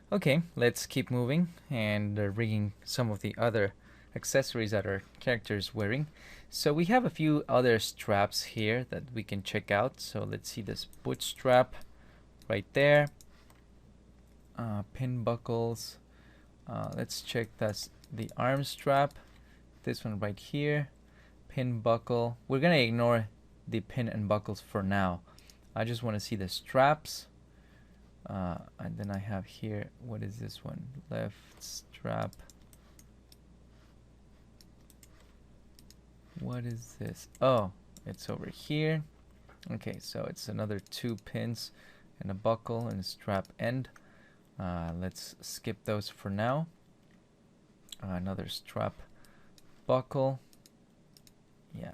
Okay, let's keep moving and rigging some of the other accessories that our character is wearing. So we have a few other straps here that we can check out. So let's see this boot strap right there. Pin buckles. Let's check that's the arm strap. This one right here. Pin buckle. We're gonna ignore the pin and buckles for now. I just want to see the straps. And then I have here, what is this one? Left strap. What is this? Oh, it's over here. Okay, so it's another 2 pins and a buckle and a strap end. Let's skip those for now. Another strap buckle. Yeah.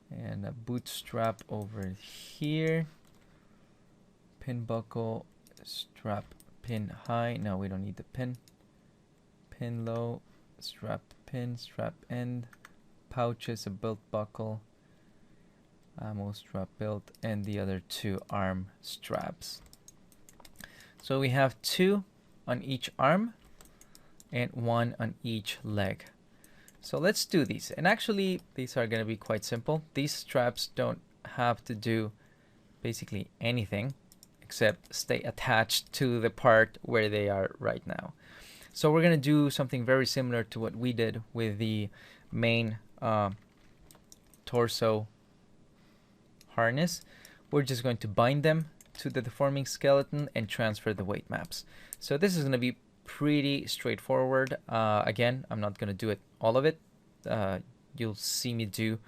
And a boot strap over here. Pin buckle, strap pin high. No, we don't need the pin. Pin low, strap pin, strap end. Pouches, a belt buckle, ammo strap belt, and the other 2 arm straps. So we have 2 on each arm and 1 on each leg. So let's do these. And actually, these are going to be quite simple. These straps don't have to do basically anything except stay attached to the part where they are right now. So we're going to do something very similar to what we did with the main torso harness. We're just going to bind them to the deforming skeleton and transfer the weight maps. So this is going to be pretty straightforward. Again, I'm not going to do it all of it. You'll see me do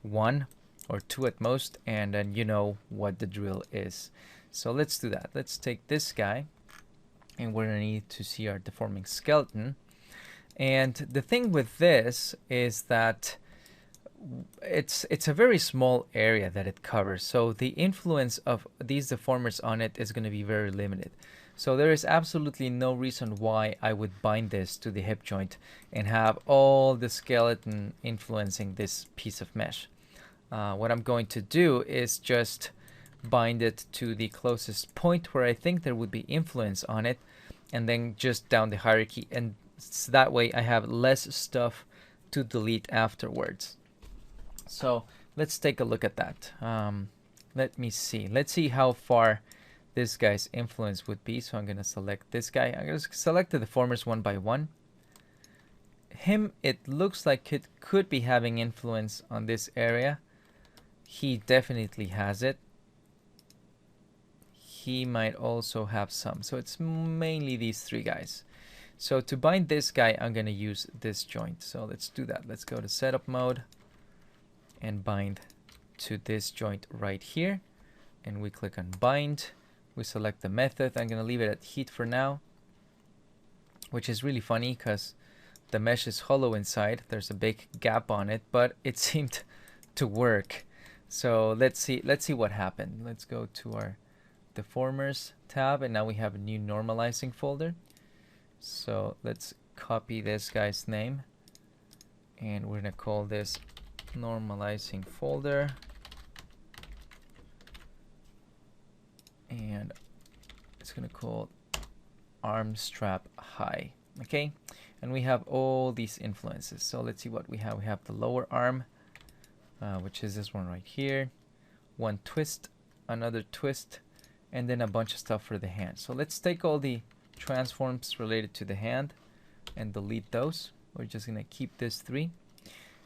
1 or 2 at most, and then you know what the drill is. So let's do that. Let's take this guy, and we're going to need to see our deforming skeleton. And the thing with this is that it's a very small area that it covers, so the influence of these deformers on it is going to be very limited. So there is absolutely no reason why I would bind this to the hip joint and have all the skeleton influencing this piece of mesh. What I'm going to do is just bind it to the closest point where I think there would be influence on it, and then just down the hierarchy, and so that way I have less stuff to delete afterwards. So let's take a look at that. Let me see. Let's see how far this guy's influence would be. So I'm going to select this guy. I'm going to select the deformers one by one. Him, it looks like it could be having influence on this area. He definitely has it. He might also have some. So it's mainly these 3 guys. So to bind this guy, I'm going to use this joint. So let's do that. Let's go to setup mode and bind to this joint right here. And we click on bind. We select the method. I'm going to leave it at heat for now, which is really funny because the mesh is hollow inside. There's a big gap on it, but it seemed to work. So let's see what happened. Let's go to our Deformers tab, and now we have a new normalizing folder. So let's copy this guy's name, and we're gonna call this normalizing folder, and it's gonna call arm strap high. Okay, and we have all these influences. So let's see what we have. We have the lower arm, which is this one right here, 1 twist, another twist, and then a bunch of stuff for the hand. So let's take all the transforms related to the hand and delete those. We're just going to keep this 3.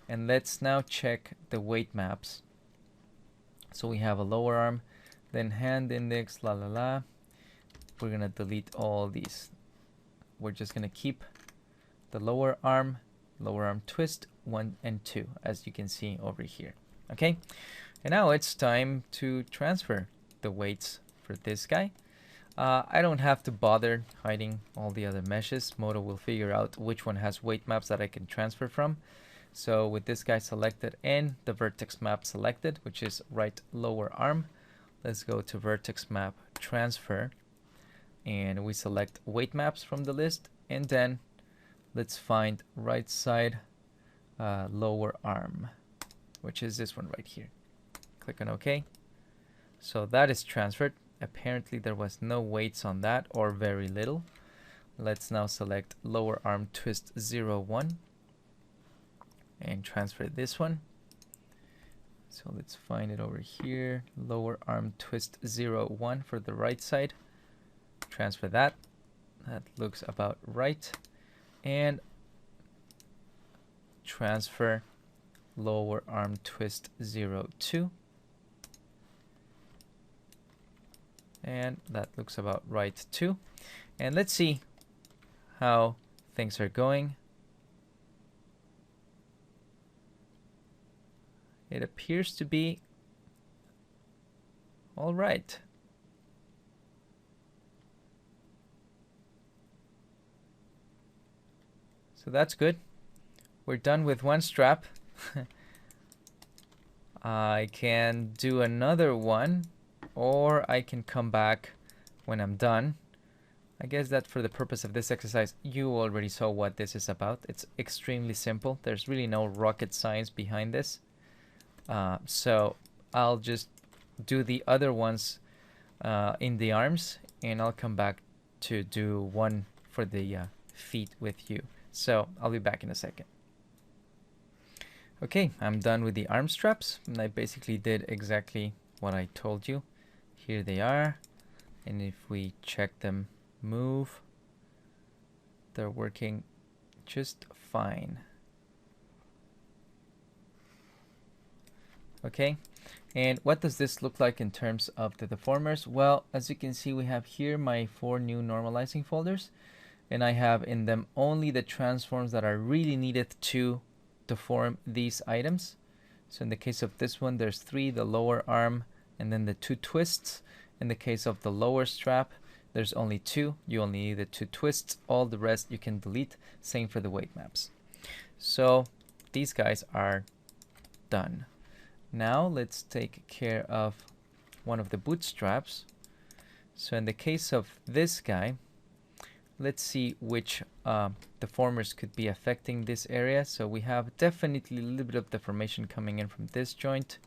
And let's now check the weight maps. So we have a lower arm, then hand index, la la la. We're going to delete all these. We're just going to keep the lower arm twist 1 and 2, as you can see over here. Okay, and now it's time to transfer the weights for this guy. I don't have to bother hiding all the other meshes. Modo will figure out which one has weight maps that I can transfer from. So with this guy selected and the vertex map selected, which is right lower arm, let's go to vertex map transfer, and we select weight maps from the list, and then let's find right side lower arm, which is this one right here. Click on OK. So that is transferred. Apparently there was no weights on that, or very little. Let's now select lower arm twist 0, 1 and transfer this one. So let's find it over here. Lower arm twist 0, 1 for the right side. Transfer that. That looks about right. And transfer lower arm twist 0, 2. And that looks about right too. And let's see how things are going. It appears to be all right. So that's good. We're done with one strap. I can do another one, or I can come back when I'm done. I guess that for the purpose of this exercise, you already saw what this is about. It's extremely simple. There's really no rocket science behind this. So I'll just do the other ones in the arms, and I'll come back to do one for the feet with you. So I'll be back in a second. Okay, I'm done with the arm straps, and I basically did exactly what I told you. Here they are, and if we check them move, they're working just fine. Okay, and what does this look like in terms of the deformers? Well, as you can see, we have here my 4 new normalizing folders, and I have in them only the transforms that are really needed to deform these items. So in the case of this one, there's 3, the lower arm, and then the 2 twists. In the case of the lower strap, there's only 2. You only need the 2 twists. All the rest you can delete. Same for the weight maps. So these guys are done. Now let's take care of one of the bootstraps. So in the case of this guy, let's see which deformers could be affecting this area. So we have definitely a little bit of deformation coming in from this joint.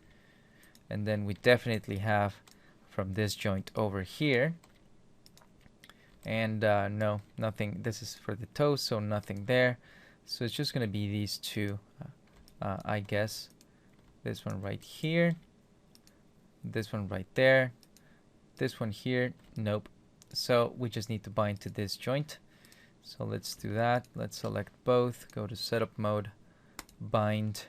And then we definitely have from this joint over here. And no, nothing. This is for the toes, so nothing there. So it's just going to be these two, I guess. This one right here. This one right there. This one here. Nope. So we just need to bind to this joint. So let's do that. Let's select both. Go to setup mode. Bind.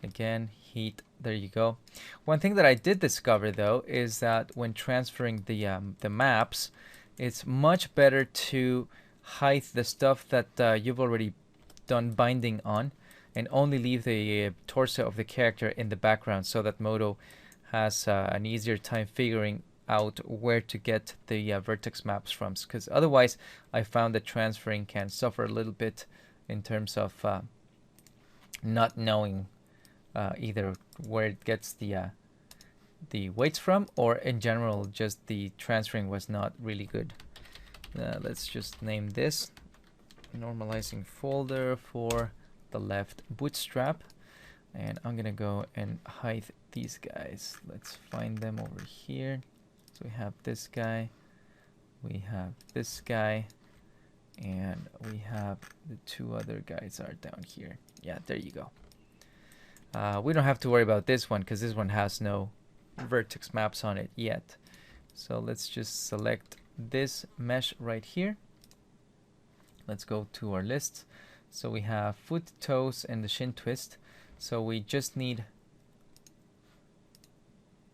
Again, heat. There you go. One thing that I did discover though is that when transferring the maps, it's much better to hide the stuff that you've already done binding on, and only leave the torso of the character in the background, so that Modo has an easier time figuring out where to get the vertex maps from. Because otherwise, I found that transferring can suffer a little bit in terms of not knowing either where it gets the weights from, or in general, just the transferring was not really good. Let's just name this normalizing folder for the left bootstrap, and I'm gonna go and hide these guys. Let's find them over here. So we have this guy, we have this guy, and we have the 2 other guys are down here. Yeah, there you go. We don't have to worry about this one because this one has no vertex maps on it yet. So let's just select this mesh right here. Let's go to our list. So we have foot, toes, and the shin twist. So we just need,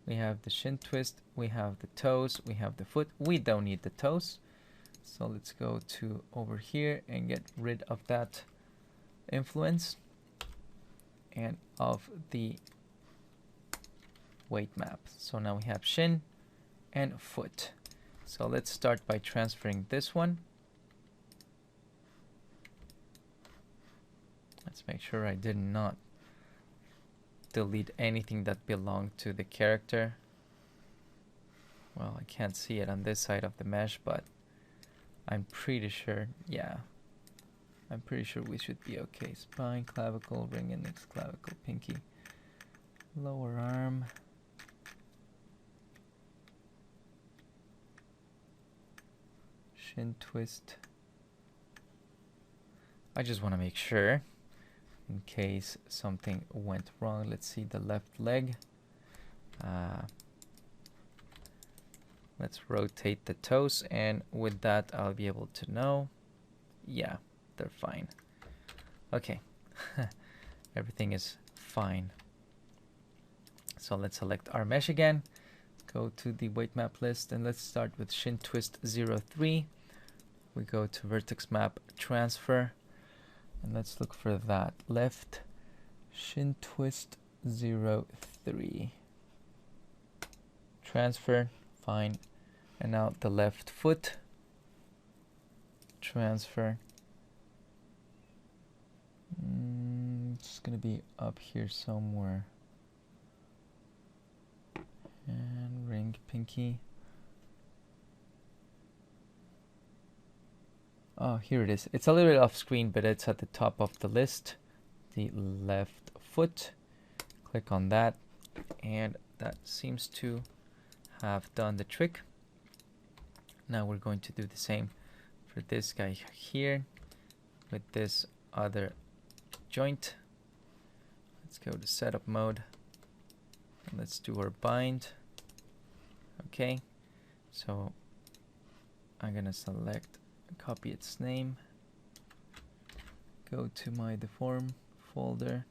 we have the shin twist, we have the toes, we have the foot. We don't need the toes. So let's go to over here and get rid of that influence and of the weight map. So now we have shin and foot. So let's start by transferring this one. Let's make sure I did not delete anything that belonged to the character. Well, I can't see it on this side of the mesh, but I'm pretty sure, yeah. I'm pretty sure we should be okay. Spine, clavicle, ring index, clavicle, pinky, lower arm. Shin twist. I just want to make sure in case something went wrong. Let's see the left leg. Let's rotate the toes, and with that I'll be able to know. Yeah, they're fine. Okay, everything is fine. So let's select our mesh again, go to the weight map list, and let's start with shin twist 03. We go to vertex map transfer, and let's look for that left shin twist 03. Transfer, fine. And now the left foot, transfer. It's gonna be up here somewhere. And ring pinky. Oh, here it is. It's a little bit off screen, but it's at the top of the list. The left foot. Click on that, and that seems to have done the trick. Now we're going to do the same for this guy here with this other joint. Let's go to setup mode, and let's do our bind. Okay, so I'm gonna select, copy its name, go to my deform folder,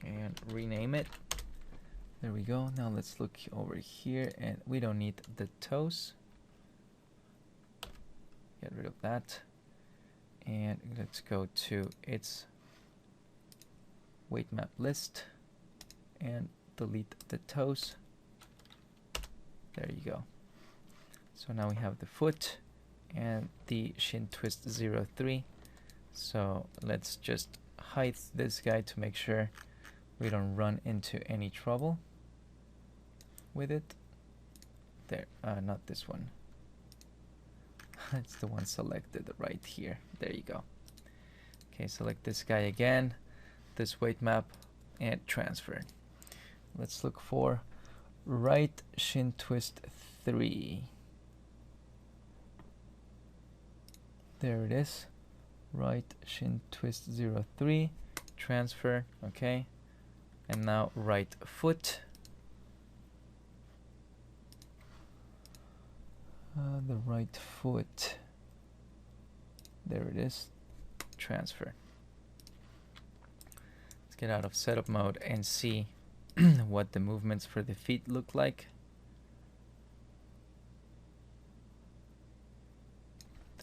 and rename it. There we go. Now let's look over here, and we don't need the toes. Get rid of that. And let's go to its weight map list and delete the toes. There you go. So now we have the foot and the shin twist 03. So let's just hide this guy to make sure we don't run into any trouble with it. There, not this one. It's the one selected right here. There you go. Okay, select this guy again, this weight map, and transfer. Let's look for right shin twist 3. There it is. Right shin twist 03. Transfer. Okay. And now right foot. The right foot. There it is. Transfer. Let's get out of setup mode and see what the movements for the feet look like.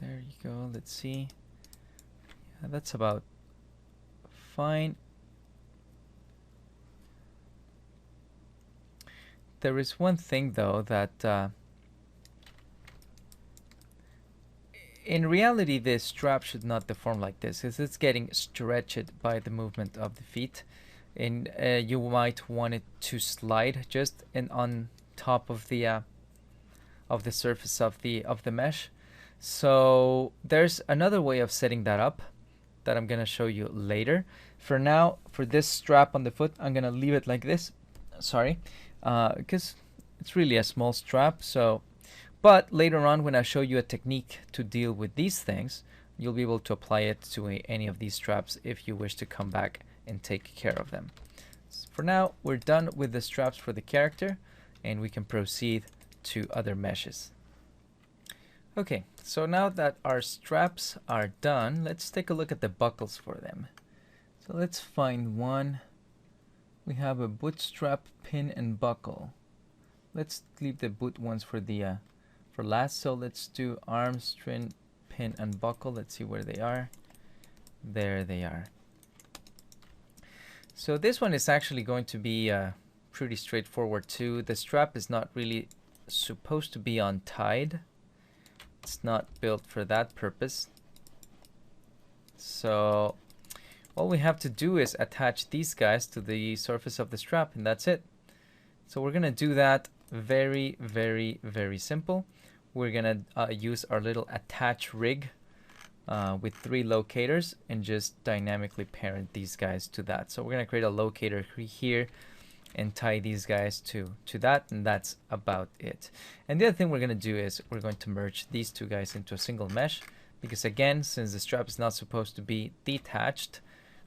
There you go. Let's see. Yeah, that's about fine. There is one thing though that in reality this strap should not deform like this, because it's getting stretched by the movement of the feet, and you might want it to slide just on top of the surface of the mesh. So there's another way of setting that up that I'm gonna show you later. For now, for this strap on the foot, I'm gonna leave it like this. Sorry, because it's really a small strap. So, but later on, when I show you a technique to deal with these things, you'll be able to apply it to any of these straps if you wish to come back and take care of them. So for now, we're done with the straps for the character, and we can proceed to other meshes. Okay, so now that our straps are done, let's take a look at the buckles for them. So let's find one. We have a bootstrap, pin, and buckle. Let's leave the boot ones for the for last. So let's do arm, string, pin, and buckle. Let's see where they are. There they are. So this one is actually going to be pretty straightforward too. The strap is not really supposed to be untied. It's not built for that purpose. So all we have to do is attach these guys to the surface of the strap, and that's it. So we're gonna do that very, very, very simple. We're gonna use our little attach rig with 3 locators and just dynamically parent these guys to that. So we're gonna create a locator here, and tie these guys to that, and that's about it. And the other thing we're going to do is we're going to merge these two guys into a single mesh, because again, since the strap is not supposed to be detached,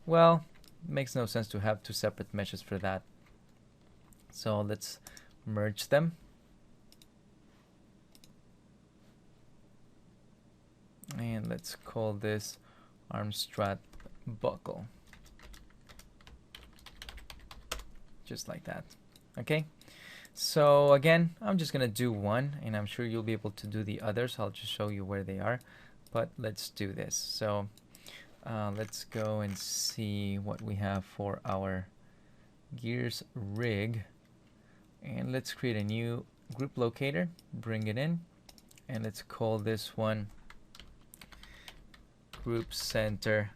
well, it makes no sense to have two separate meshes for that. So let's merge them. And let's call this arm strap buckle. Just like that. Okay. So again, I'm just going to do one, and I'm sure you'll be able to do the others. I'll just show you where they are. But let's do this. So let's go and see what we have for our gears rig. And let's create a new group locator, bring it in, and let's call this one group center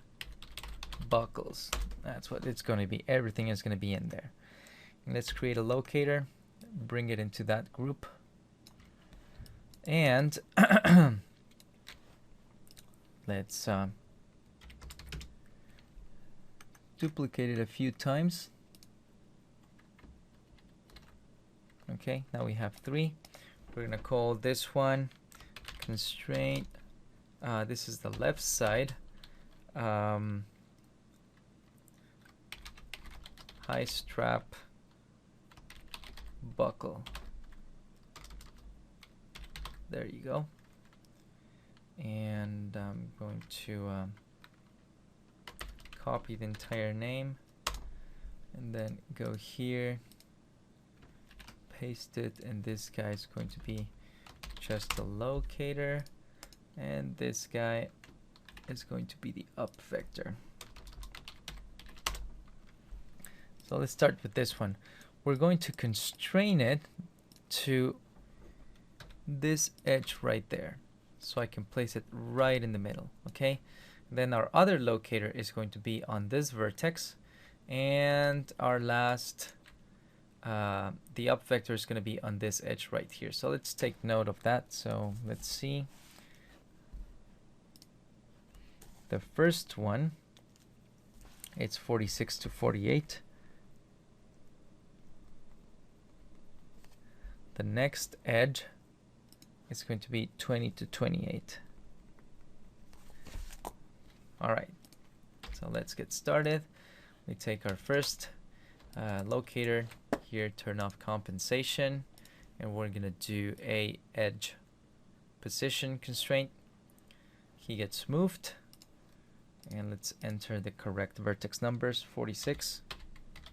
buckles. That's what it's going to be. Everything is going to be in there. And let's create a locator, bring it into that group, and let's duplicate it a few times. Okay, now we have 3. We're gonna call this one Constraint. This is the left side. High strap buckle. There you go. And I'm going to copy the entire name and then go here, paste it, and this guy is going to be just a locator, and this guy is going to be the up vector. So let's start with this one. We're going to constrain it to this edge right there, so I can place it right in the middle. Okay, then our other locator is going to be on this vertex, and our last the up vector is going to be on this edge right here. So let's take note of that. So let's see. The first one, it's 46 to 48. The next edge is going to be 20 to 28. All right, so let's get started. We take our first locator here, turn off compensation, and we're gonna do a edge position constraint. He gets moved, and let's enter the correct vertex numbers, 46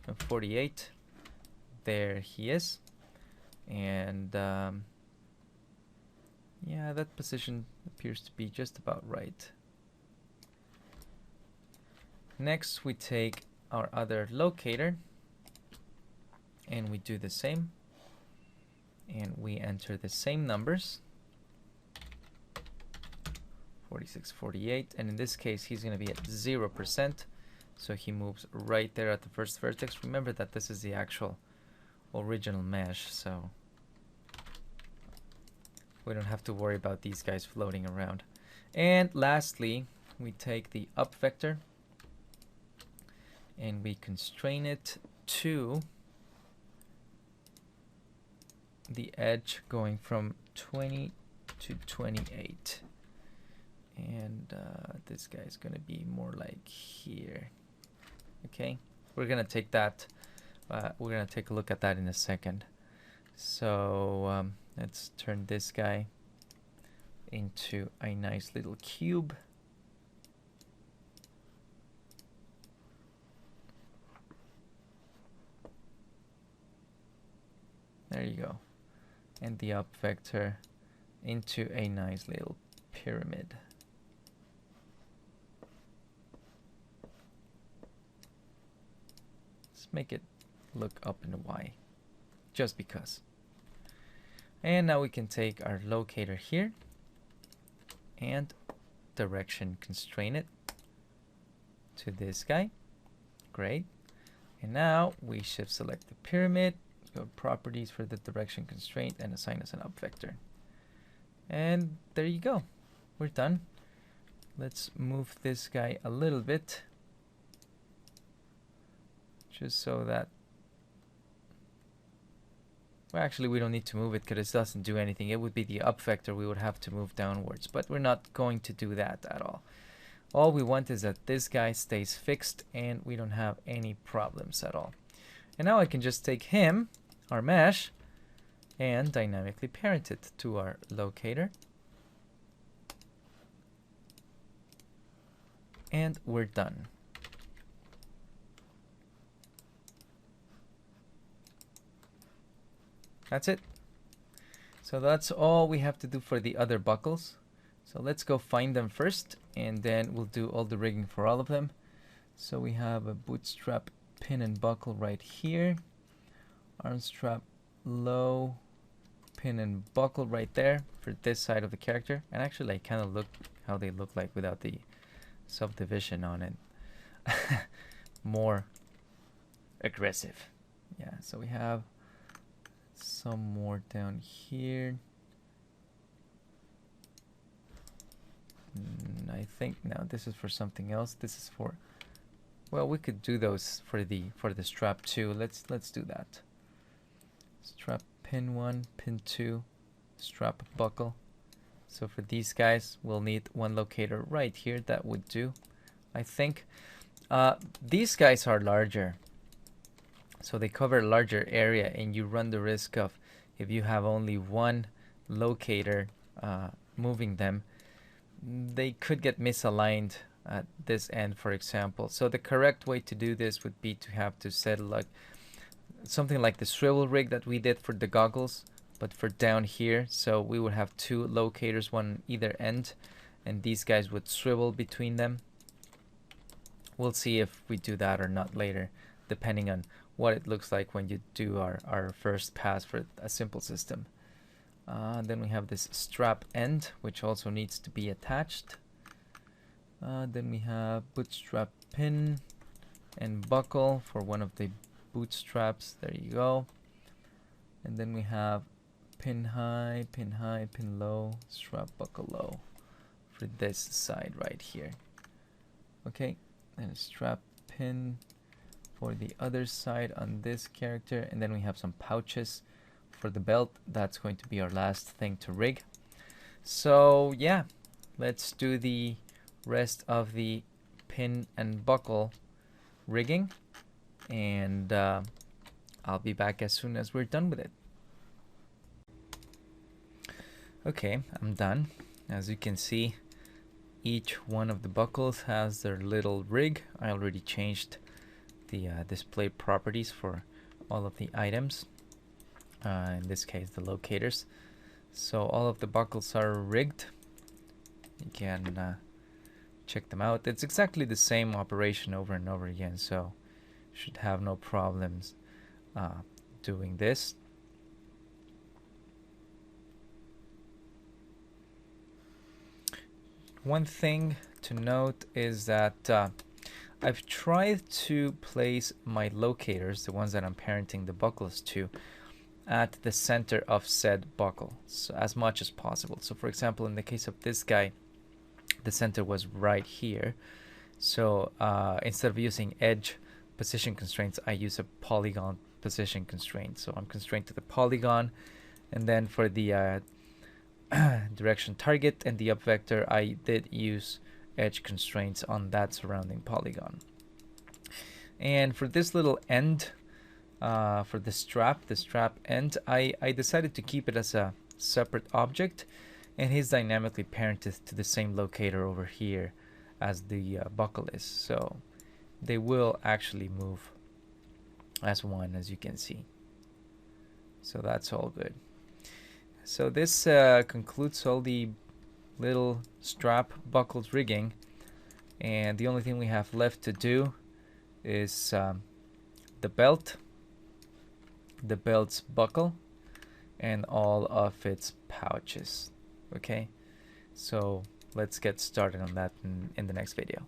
and 48. There he is. And yeah, that position appears to be just about right. Next, we take our other locator and we do the same, and we enter the same numbers, 46, 48, and in this case he's going to be at 0%, so he moves right there at the first vertex. Remember that this is the actual original mesh, so we don't have to worry about these guys floating around. And lastly, we take the up vector and we constrain it to the edge going from 20 to 28. And this guy is going to be more like here. Okay, we're going to take that. We're going to take a look at that in a second. So let's turn this guy into a nice little cube. There you go. And the up vector into a nice little pyramid. Let's make it look up in a Y, just because. And now we can take our locator here and direction constrain it to this guy. Great. And now we shift select the pyramid, go properties for the direction constraint, and assign us an up vector. And there you go. We're done. Let's move this guy a little bit, just so that Well, actually, we don't need to move it because it doesn't do anything. It would be the up vector we would have to move downwards, but we're not going to do that at all. All we want is that this guy stays fixed and we don't have any problems at all. And now I can just take him, our mesh, and dynamically parent it to our locator. And we're done. That's it. So that's all we have to do for the other buckles. So let's go find them first, and then we'll do all the rigging for all of them. So we have a bootstrap pin and buckle right here. Arm strap low, pin and buckle right there for this side of the character. And actually I kind of look how they look like without the subdivision on it. More aggressive. Yeah, so we have some more down here. I think now this is for something else. This is for, well, we could do those for the strap too. Let's do that. Strap pin 1, pin 2, strap buckle. So for these guys, we'll need one locator right here. That would do, I think. These guys are larger, so they cover a larger area, and you run the risk of, if you have only one locator moving them, they could get misaligned at this end, for example. So the correct way to do this would be to have to set like something like the swivel rig that we did for the goggles, but for down here. So we would have two locators, one on either end, and these guys would swivel between them. We'll see if we do that or not later, depending on what it looks like when you do our first pass for a simple system. Then we have this strap end, which also needs to be attached. Then we have bootstrap pin and buckle for one of the bootstraps. There you go. And then we have pin high, pin high, pin low, strap buckle low for this side right here. Okay, and a strap pin for the other side on this character, and then we have some pouches for the belt. That's going to be our last thing to rig. So yeah, let's do the rest of the pin and buckle rigging, and I'll be back as soon as we're done with it. Okay, I'm done. As you can see, each one of the buckles has their little rig. I already changed the display properties for all of the items, in this case the locators. So all of the buckles are rigged. You can check them out. It's exactly the same operation over and over again, so should have no problems doing this. One thing to note is that I've tried to place my locators, the ones that I'm parenting the buckles to, at the center of said buckle, so as much as possible. So for example, in the case of this guy, the center was right here. So instead of using edge position constraints, I use a polygon position constraint. So I'm constrained to the polygon, and then for the direction target and the up vector, I did use edge constraints on that surrounding polygon. And for this little end, for the strap end, I decided to keep it as a separate object, and he's dynamically parented to the same locator over here as the buckle is. So they will actually move as one, as you can see. So that's all good. So this concludes all the little strap buckles rigging, and the only thing we have left to do is the belt, the belt's buckle, and all of its pouches. Okay, so let's get started on that in the next video.